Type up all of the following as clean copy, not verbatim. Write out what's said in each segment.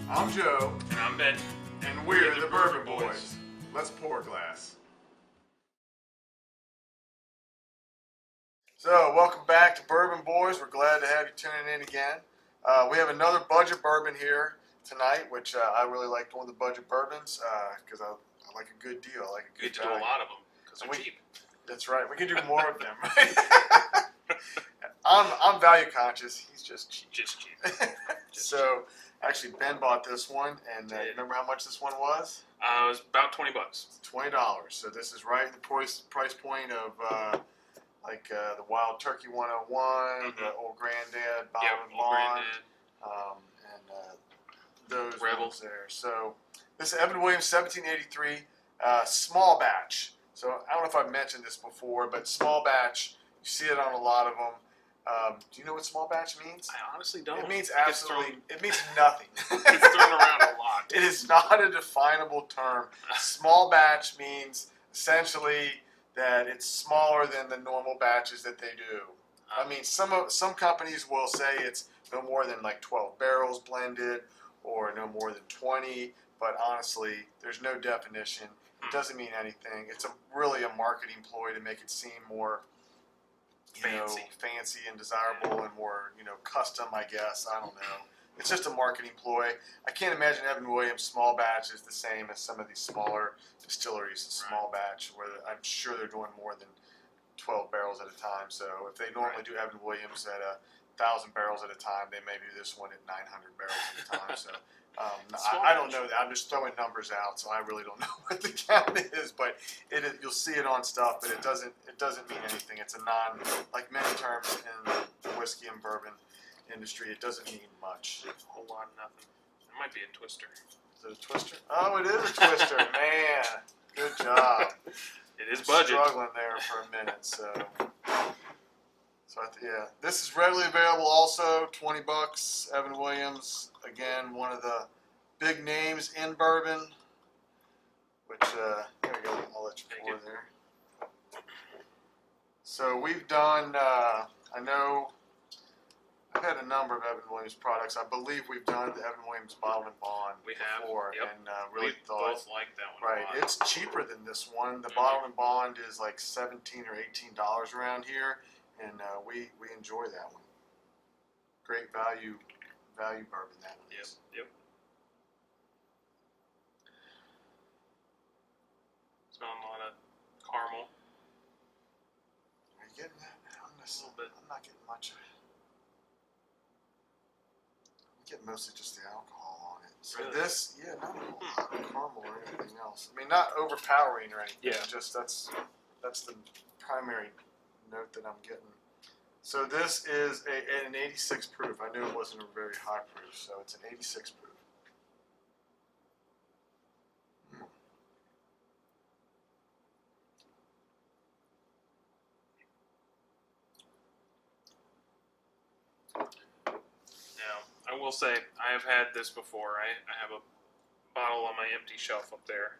I'm Joe. And I'm Ben. And we're the Bourbon Boys. Let's pour a glass. So, welcome back to Bourbon Boys. We're glad to have you tuning in again. We have another budget bourbon here tonight, which I really like doing the budget bourbons because I like a good deal. I like a good to do a lot of them because they're cheap. That's right. We can do more of them. I'm value conscious. He's just cheap. Just cheap. So, actually, Ben bought this one, and remember how much this one was? It was about $20. $20. So this is right in the price point of the Wild Turkey 101, the Old Granddad, Bourbon, and those Rebels there. So this is Evan Williams 1783 small batch. So I don't know if I've mentioned this before, but small batch, you see it on a lot of them. Do you know what small batch means? I honestly don't. It means absolutely. It means nothing. It's thrown around a lot. It is not a definable term. Small batch means essentially that it's smaller than the normal batches that they do. I mean, some companies will say it's no more than like 12 barrels blended, or no more than 20. But honestly, there's no definition. It doesn't mean anything. It's really a marketing ploy to make it seem more fancy and desirable and more, custom, I guess. I don't know. It's just a marketing ploy. I can't imagine Evan Williams small batch is the same as some of these smaller distilleries in small batch, where I'm sure they're doing more than 12 barrels at a time. So if they normally do Evan Williams at 1,000 barrels at a time, they may do this one at 900 barrels at a time. So I don't know that. I'm just throwing numbers out, so I really don't know what the count is. But you'll see it on stuff, but it doesn't mean anything. It's a like many terms in the whiskey and bourbon industry, it doesn't mean much. A whole lot of nothing. It might be a twister. Is it a twister? Oh, it is a twister. Man, good job. It is budget. Struggling there for a minute, so this is readily available. Also, $20. Evan Williams, again, one of the big names in bourbon. Which there we go. I'll let you pour there. So we've done. I know. I've had a number of Evan Williams products. I believe we've done the Evan Williams Bottled and Bond before, and really thought both like that one. Right, it's cheaper than this one. The Bottled and Bond is like $17 or $18 around here, and we enjoy that one. Great value bourbon that one is. Yep. Smelling a lot of caramel. Are you getting that? A little bit. I'm not getting much of it. Get mostly just the alcohol on it. So really? This, not a whole lot of caramel or anything else. I mean, not overpowering or anything. Yeah. Just that's the primary note that I'm getting. So this is an 86 proof. I knew it wasn't a very high proof, so it's an 86 proof. I will say, I have had this before. I have a bottle on my empty shelf up there.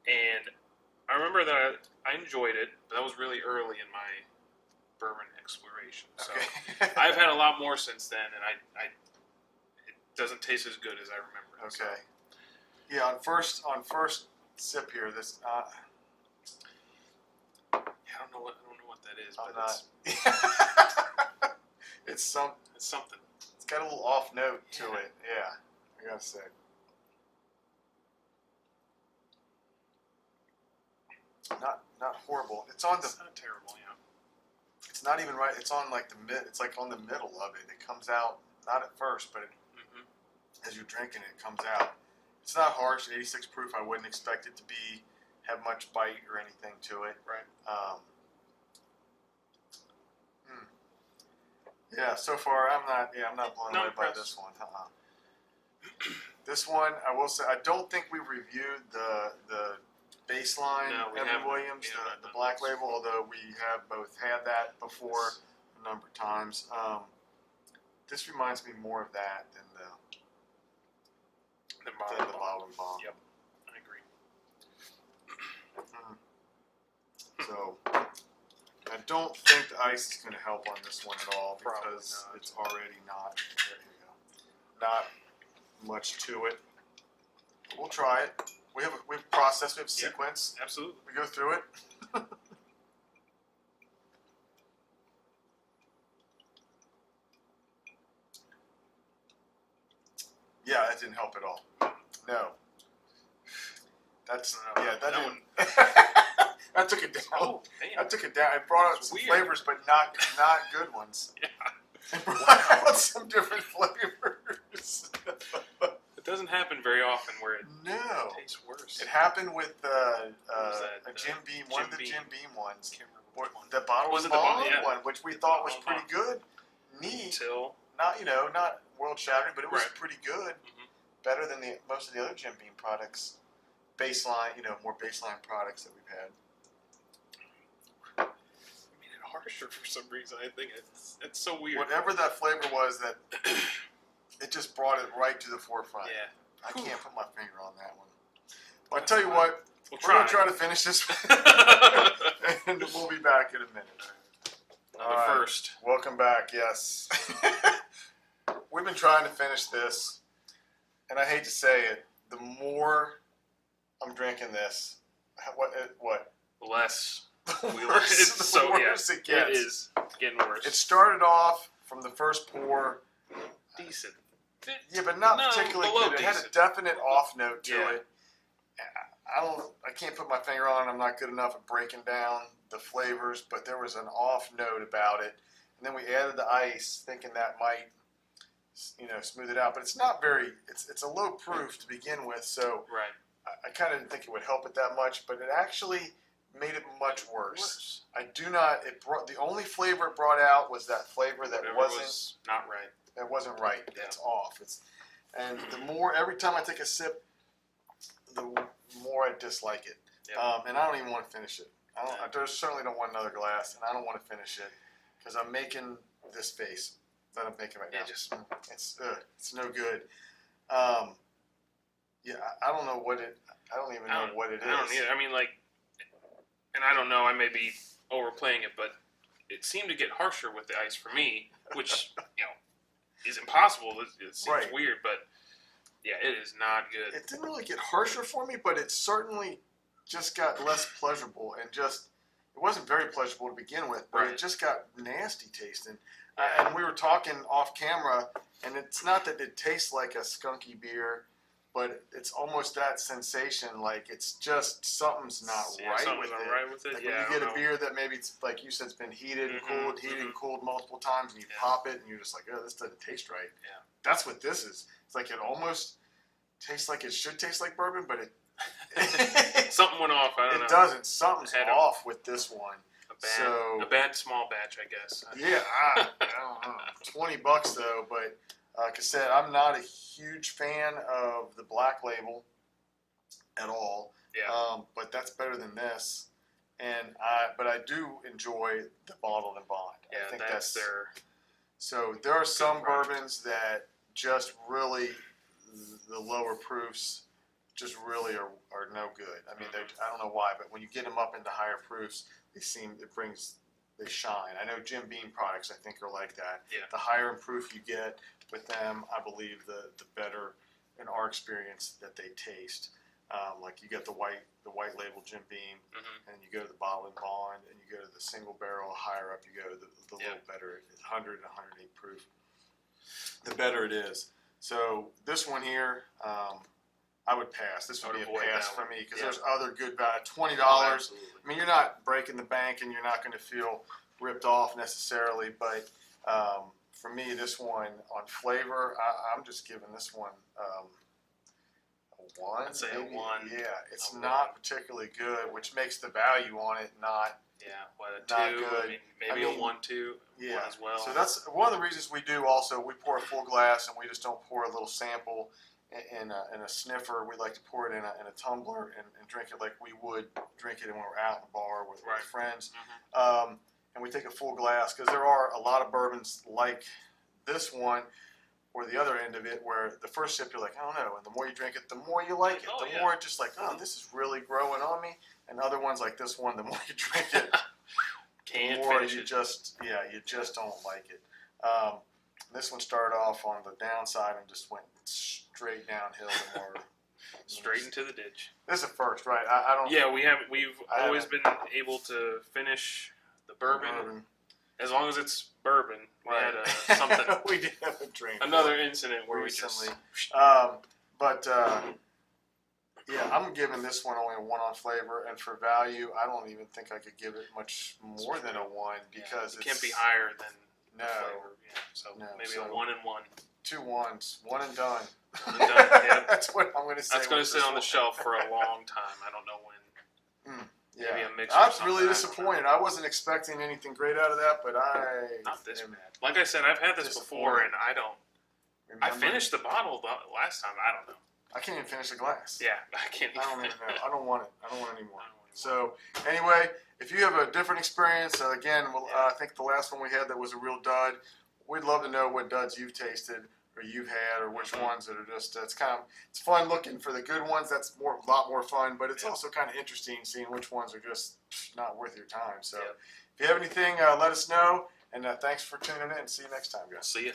And I remember that I enjoyed it, but that was really early in my bourbon exploration. So I've had a lot more since then, and it doesn't taste as good as I remember. Okay. So. Yeah, on first sip here, this. I don't know what that is, but it's something. It's got a little off note to it. Yeah, I gotta say. Not horrible. It's on It's not terrible, yeah. It's not even right. It's on like the mid. It's like on the middle of it. It comes out not at first, but as you're drinking it, it comes out. It's not harsh. 86 proof. I wouldn't expect it to have much bite or anything to it. Right. Yeah. So far, I'm not blown away by this one. This one, I will say, I don't think we reviewed the baseline Evan Williams, the black label, although we have both had that before a number of times. This reminds me more of that than the Bottled and Bond. Yep, I agree. So I don't think the ice is going to help on this one at all because it's already not. There you go. much to it. We'll try it. We have a process. We have a Yeah. sequence. Absolutely. We go through it. Yeah, that didn't help at all. No. That's No, yeah. That that didn't. That took it down. Oh, damn. I took it down. It brought out That's some weird. flavors, but not good ones. Yeah. It brought out some different flavors. It doesn't happen very often where it No. tastes worse. It happened with was a that? Jim Beam, Jim one of the Beam. Jim Beam ones. Can't remember which one. The bottle Was was it the bottle? bond Yeah. one, which we thought was Bottle pretty good, neat. Until Not not world shattering, but it was Right. pretty good. Mhm. Better than most of the other Jim Beam products. Baseline, more baseline products that we've had. made it harsher for some reason. I think it's so weird. Whatever that flavor was, that it just brought it right to the forefront. Yeah. I can't put my finger on that one. Well, I tell you what, We'll we're gonna try. try to finish this, and we'll be back in a minute. Another All right. first. Welcome back. Yes, we've been trying to finish this, and I hate to say it, the more I'm drinking this, what Less. the We worse, it's the so worse yeah, it gets. It is getting worse. It started off from the first pour. decent. Yeah, but not No, particularly below good. It had a decent. definite off note to Yeah. it. I can't put my finger on it. I'm not good enough at breaking down the flavors, but there was an off note about it. And then we added the ice, thinking that might, smooth it out. But it's not very. It's a low proof to begin with, so Right. I kind of didn't think it would help it that much. But it actually made it much worse. I do not. It brought the only flavor it brought out was that flavor that Whatever wasn't. was not right. That wasn't right. Yeah. It's off. And the more every time I take a sip, the more I dislike it. Yeah. And I don't even want to finish it. I Yeah. certainly don't want another glass, and I don't want to finish it because I'm making this face that I'm making right Yeah, now. just- It's no good. Yeah, I don't know what it. I don't even know what it is. I don't either. I mean, and I don't know. I may be overplaying it, but it seemed to get harsher with the ice for me, which is impossible. It seems Right. weird, but yeah, it is not good. It didn't really get harsher for me, but it certainly just got less pleasurable, and it wasn't very pleasurable to begin with, but Right. it just got nasty tasting. Yeah. And we were talking off camera, and it's not that it tastes like a skunky beer, but it's almost that sensation, like it's just something's not right something's with not it. right with it. Like Yeah, when I you get don't a know. beer that maybe it's like you said, it's been heated and cooled, and cooled multiple times, and you Yeah. pop it, and you're just like, oh, this doesn't taste right. Yeah. That's what this is. It's like it almost tastes like it should taste like bourbon, but it Something went off. I don't know. it doesn't. Something's Had a- off with this one. A bad small batch, I guess. Yeah, I don't know. $20 though, but like I said, I'm not a huge fan of the black label at all. Yeah. But that's better than this, but I do enjoy the bottled and bond. Yeah, I think that's their. So there are some product. bourbons that just really, the lower proofs just really are no good. I mean, I don't know why, but when you get them up into higher proofs, they shine. I know Jim Beam products, I think, are like that. Yeah. The higher in proof you get with them, I believe the better, in our experience, that they taste. Like you get the white label Jim Beam, and you go to the bottle and bond, and you go to the single barrel. Higher up you go, the little better. It's 100 and 108 proof. The better it is. So this one here, I would pass. This would I be would a avoid pass that for one. me because Yeah. there's other good value. $20. Absolutely. I mean, you're not breaking the bank, and you're not going to feel ripped off necessarily. But for me, this one on flavor, I'm just giving this one a 1. I'd say a maybe. 1. Yeah, it's A not particularly good, which makes the value on it not. Yeah, what a 2? Not good. I mean, maybe I mean, a 1-2 Yeah, one as well. so that's one of the reasons we do. Also, we pour a full glass, and we just don't pour a little sample in a sniffer. We like to pour it in a tumbler and drink it like we would drink it when we're out in the bar with Right. friends. And we take a full glass because there are a lot of bourbons like this one, or the other end of it, where the first sip you're like, I don't know, and the more you drink it, the more you like it. Oh, The yeah. more it's just like, oh, this is really growing on me. And other ones like this one, the more you drink it, Can't the more finish you it. just don't like it. This one started off on the downside and just went straight downhill the more. Straight into the ditch. This is a first, right? I don't. Yeah, we've always been able to finish the bourbon. As long as it's bourbon. We Right. had something. We did have a drink. Another incident where recently. we just. Yeah, I'm giving this one only a 1 on flavor, and for value, I don't even think I could give it much more than a 1 because it can't be higher than no, the flavor. Yeah, so no, maybe so a 1 and 1. 2 1s, 1 and done. One and done, yeah. That's what I'm going to say. That's going to with sit this on the one. shelf for a long time. I don't know when. Yeah, Maybe a mixer I or was something, really I don't disappointed. I wasn't expecting anything great out of that, but Not this am bad. Like I said, I've had this before, and I remember- finished the bottle the last time. I don't know. I can't even finish a glass. Yeah, I can't. I don't even know. I don't want it. I don't want any more. I don't even So anyway, if you have a different experience, again, I think the last one we had that was a real dud. We'd love to know what duds you've tasted or you've had, or which ones that are just. It's fun looking for the good ones. That's a lot more fun, but it's also kind of interesting seeing which ones are just not worth your time. So if you have anything, let us know. And thanks for tuning in. See you next time, guys. See ya.